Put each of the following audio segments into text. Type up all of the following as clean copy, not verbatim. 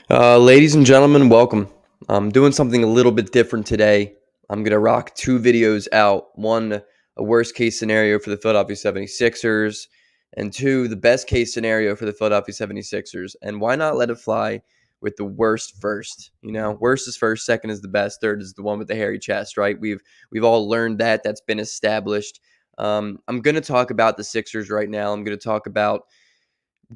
Ladies and gentlemen, welcome. I'm doing something a little bit different today. I'm going to rock two videos out. One, a worst case scenario for the Philadelphia 76ers, and two, the best case scenario for the Philadelphia 76ers. And why not let it fly with the worst first? Worst is first, second is the best, third is the one with the hairy chest, right? We've all learned that. That's been established. I'm going to talk about the Sixers right now. I'm going to talk about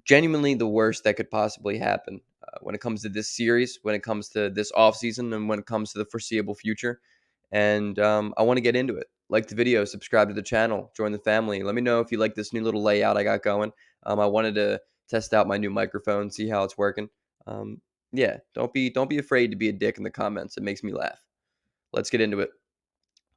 genuinely the worst that could possibly happen when it comes to this series, when it comes to this offseason, and when it comes to the foreseeable future. And I want to get into it. Like the video, subscribe to the channel, join the family. Let me know if you like this new little layout I got going. I wanted to test out my new microphone, see how it's working. Um, yeah, don't be afraid to be a dick in the comments. It makes me laugh. Let's get into it.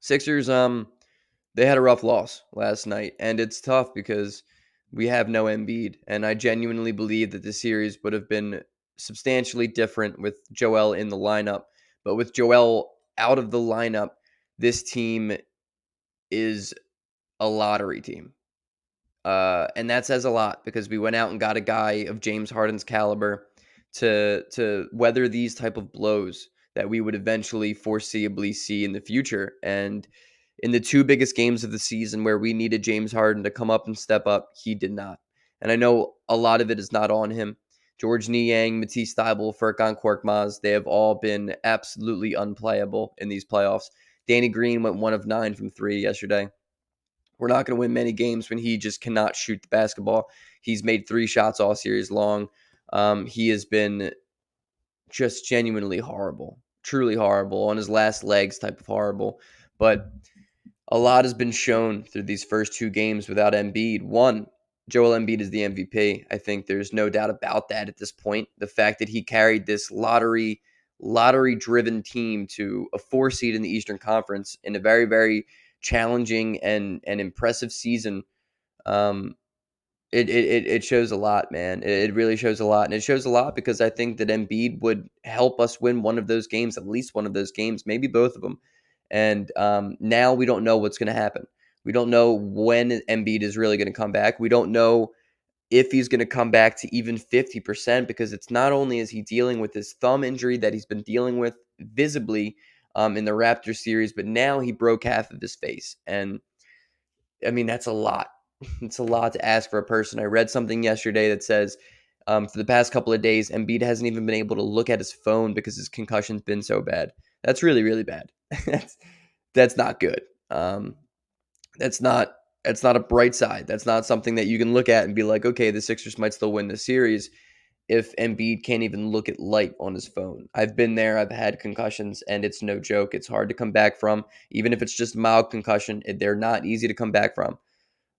Sixers, they had a rough loss last night, and it's tough because we have no Embiid, and I genuinely believe that the series would have been substantially different with Joel in the lineup. But with Joel out of the lineup, this team is a lottery team. And that says a lot because we went out and got a guy of James Harden's caliber to weather these type of blows that we would eventually foreseeably see in the future. And in the two biggest games of the season where we needed James Harden to come up and step up, he did not. And I know a lot of it is not on him. George Niang, Matisse Thybulle, Furkan Korkmaz, they have all been absolutely unplayable in these playoffs. Danny Green went 1 of 9 from three yesterday. We're not going to win many games when he just cannot shoot the basketball. He's made 3 shots all series long. He has been just genuinely horrible, truly horrible, on his last legs type of horrible. But a lot has been shown through these first 2 games without Embiid. One, Joel Embiid is the MVP. I think there's no doubt about that at this point. The fact that he carried this lottery driven team to a 4 seed in the Eastern Conference in a very, very challenging and impressive season. Um, it shows a lot, man. It really shows a lot, and it shows a lot because I think that Embiid would help us win one of those games, at least one of those games, maybe both of them. And now we don't know what's going to happen. We don't know when Embiid is really going to come back. We don't know if he's going to come back to even 50% because it's not only is he dealing with his thumb injury that he's been dealing with visibly in the Raptors series, but now he broke half of his face, and I mean, that's a lot. It's a lot to ask for a person. I read something yesterday that says for the past couple of days, Embiid hasn't even been able to look at his phone because his concussion's been so bad. That's really, really bad. that's that's not good. That's not that's not a bright side. That's not something that you can look at and be like, okay, the Sixers might still win this series if Embiid can't even look at light on his phone. I've been there. I've had concussions, and it's no joke. It's hard to come back from, even if it's just mild concussion. They're not easy to come back from.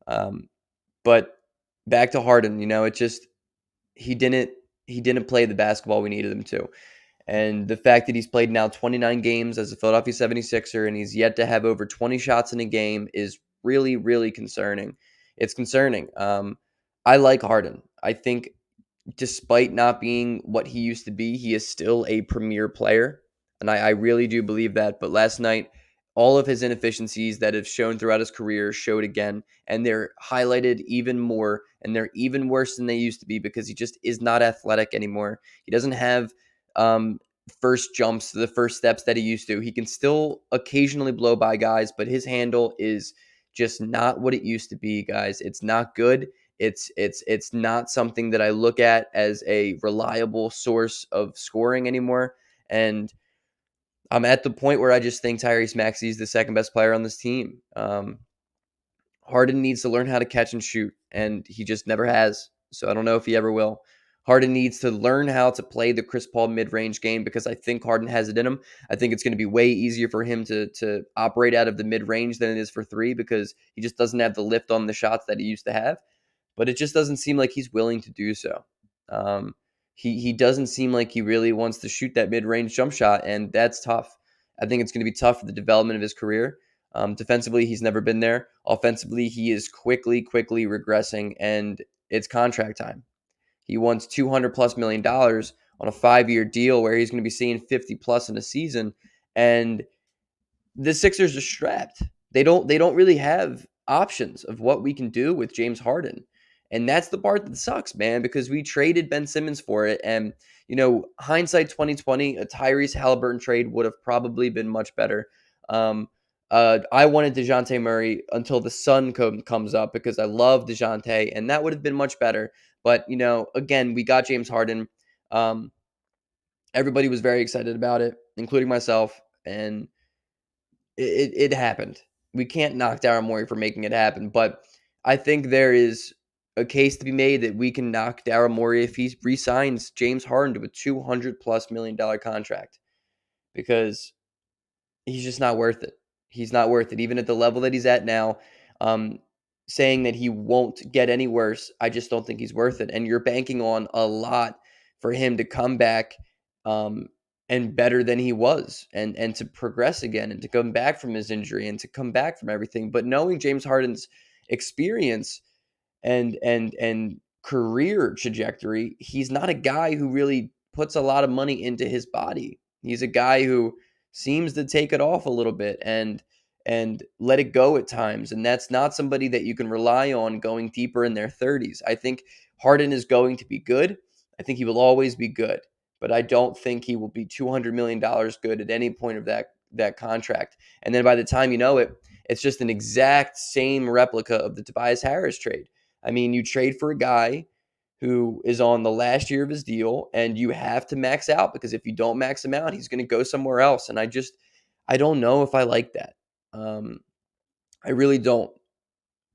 Um, but back to Harden, it just he didn't he didn't play the basketball we needed him to. And the fact that he's played now 29 games as a Philadelphia 76er and he's yet to have over 20 shots in a game is really, really concerning. It's concerning. I like Harden. I think despite not being what he used to be, he is still a premier player. And I really do believe that. But last night, all of his inefficiencies that have shown throughout his career showed again. And they're highlighted even more. And they're even worse than they used to be because he just is not athletic anymore. He doesn't have um, first jumps, the first steps that he used to. He can still occasionally blow by guys, but his handle is just not what it used to be, guys. It's not good. It's not something that I look at as a reliable source of scoring anymore. And I'm at the point where I just think Tyrese Maxey is the second best player on this team. Harden needs to learn how to catch and shoot, and he just never has. So I don't know if he ever will. Harden needs to learn how to play the Chris Paul mid-range game because I think Harden has it in him. I think it's going to be way easier for him to operate out of the mid-range than it is for three because he just doesn't have the lift on the shots that he used to have. But it just doesn't seem like he's willing to do so. Um, he doesn't seem like he really wants to shoot that mid-range jump shot, and that's tough. I think it's going to be tough for the development of his career. Defensively, he's never been there. Offensively, he is quickly regressing, and it's contract time. He wants $200+ million on a 5-year deal where he's going to be seeing 50+ in a season, and the Sixers are strapped. They don't really have options of what we can do with James Harden. And that's the part that sucks, man, because we traded Ben Simmons for it. And, hindsight 2020, a Tyrese Halliburton trade would have probably been much better. I wanted DeJounte Murray until the sun comes up because I love DeJounte, and that would have been much better. But, again, we got James Harden. Um, Everybody was very excited about it, including myself, and it happened. We can't knock Daryl Morey for making it happen, but I think there is a case to be made that we can knock Daryl Morey if he re-signs James Harden to a $200+ million contract, because he's just not worth it. He's not worth it, even at the level that he's at now. Um, Saying that he won't get any worse, I just don't think he's worth it. And you're banking on a lot for him to come back, um, and better than he was, and to progress again, and to come back from his injury, and to come back from everything. But knowing James Harden's experience and career trajectory, he's not a guy who really puts a lot of money into his body. He's a guy who seems to take it off a little bit and let it go at times, and that's not somebody that you can rely on going deeper in their 30s. I think Harden is going to be good. I think he will always be good, but I don't think he will be $200 million good at any point of that contract. And then by the time you know it, it's just an exact same replica of the Tobias Harris trade. I mean, you trade for a guy who is on the last year of his deal, and you have to max out, because if you don't max him out, he's going to go somewhere else. And I don't know if I like that. Um, I really don't.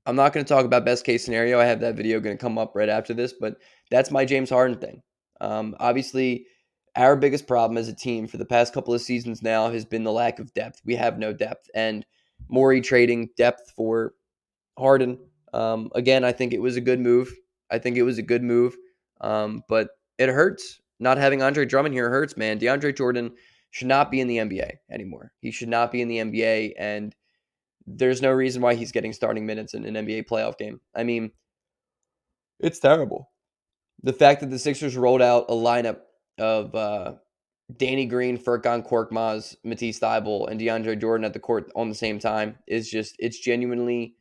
I'm not going to talk about best case scenario. I have that video going to come up right after this, but that's my James Harden thing. Obviously, our biggest problem as a team for the past couple of seasons now has been the lack of depth. We have no depth, and Morey trading depth for Harden. Again, I think it was a good move. I think it was a good move. But it hurts. Not having Andre Drummond here hurts, man. DeAndre Jordan should not be in the NBA anymore. He should not be in the NBA, and there's no reason why he's getting starting minutes in an NBA playoff game. I mean, it's terrible. The fact that the Sixers rolled out a lineup of Danny Green, Furkan Korkmaz, Matisse Thybulle, and DeAndre Jordan at the court on the same time is it's genuinely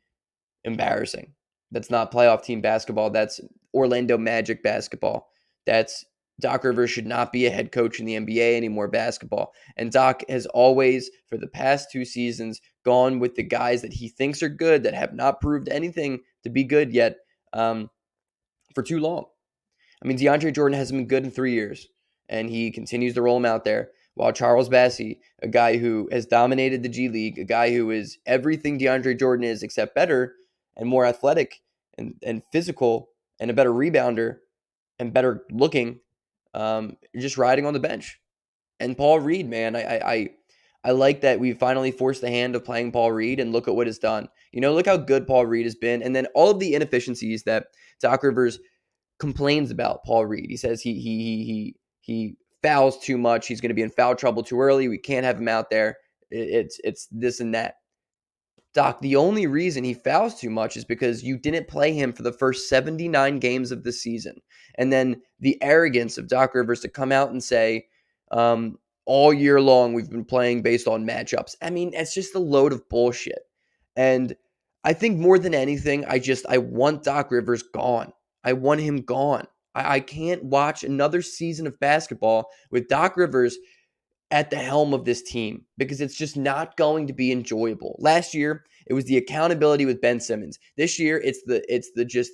embarrassing. That's not playoff team basketball. That's Orlando Magic basketball. That's Doc Rivers should not be a head coach in the NBA anymore basketball. And Doc has always, for the past 2 seasons, gone with the guys that he thinks are good that have not proved anything to be good yet, for too long. I mean, DeAndre Jordan hasn't been good in 3 years, and he continues to roll him out there. While Charles Bassey, a guy who has dominated the G League, a guy who is everything DeAndre Jordan is except better and more athletic and physical and a better rebounder and better looking, just riding on the bench. And Paul Reed, man, I like that we finally forced the hand of playing Paul Reed, and look at what it's done. Look how good Paul Reed has been, and then all of the inefficiencies that Doc Rivers complains about Paul Reed. He says he fouls too much. He's going to be in foul trouble too early. We can't have him out there. It's this and that. Doc, the only reason he fouls too much is because you didn't play him for the first 79 games of the season. And then the arrogance of Doc Rivers to come out and say, all year long we've been playing based on matchups. I mean, it's just a load of bullshit. And I think more than anything, I want Doc Rivers gone. I want him gone. I can't watch another season of basketball with Doc Rivers at the helm of this team, because it's just not going to be enjoyable. Last year, it was the accountability with Ben Simmons. This year, it's the just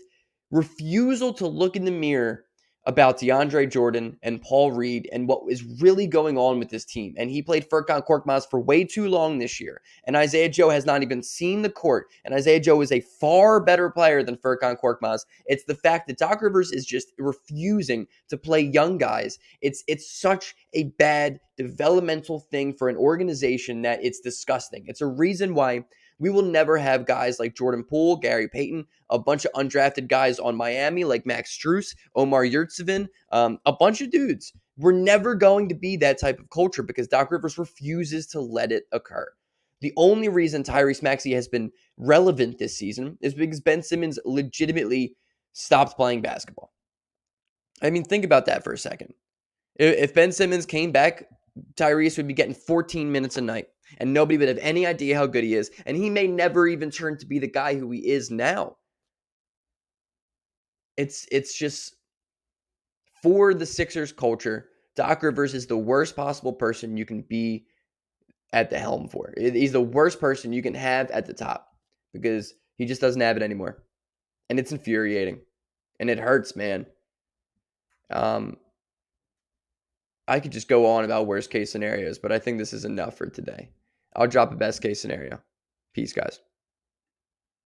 refusal to look in the mirror about DeAndre Jordan and Paul Reed and what is really going on with this team. And he played Furkan Korkmaz for way too long this year. And Isaiah Joe has not even seen the court. And Isaiah Joe is a far better player than Furkan Korkmaz. It's the fact that Doc Rivers is just refusing to play young guys. It's such a bad developmental thing for an organization that it's disgusting. It's a reason why we will never have guys like Jordan Poole, Gary Payton, a bunch of undrafted guys on Miami like Max Strus, Omar Yurtseven, a bunch of dudes. We're never going to be that type of culture because Doc Rivers refuses to let it occur. The only reason Tyrese Maxey has been relevant this season is because Ben Simmons legitimately stopped playing basketball. I mean, think about that for a second. If Ben Simmons came back, Tyrese would be getting 14 minutes a night, and nobody would have any idea how good he is, and he may never even turn to be the guy who he is now. it's just for the Sixers culture, Doc Rivers is the worst possible person you can be at the helm for. He's the worst person you can have at the top because he just doesn't have it anymore. And it's infuriating. And it hurts, man. Um, I could just go on about worst case scenarios, but I think this is enough for today. I'll drop a best case scenario. Peace, guys.